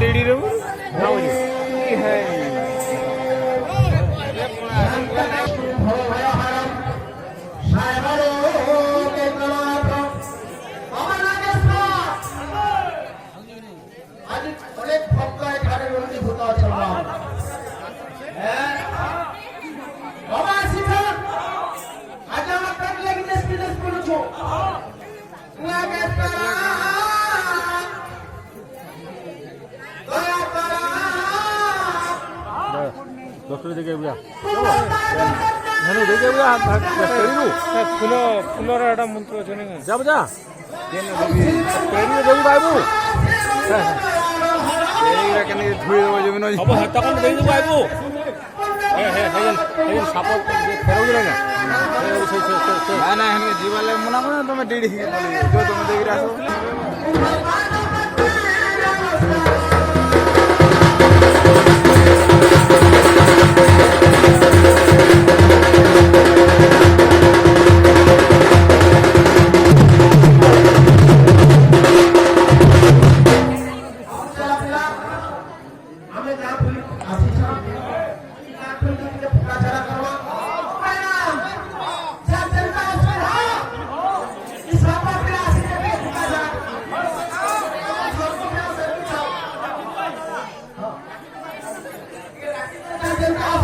डेढ़ी रे है डॉक्टर देखे बुआ नानू देखे बुआ करिनु फूल फूलर एटा मंत्र अछि ने जा बजा केन देबी करिनु देबी बाबू एरा केन धुई देबो जेमन अब हत्ता कोन देबी बाबू हे साप फेरौ गेले ना ना ना हने जीवाले मना कोन तुम डेढ़ी जो तुम देगी रासो Gracias.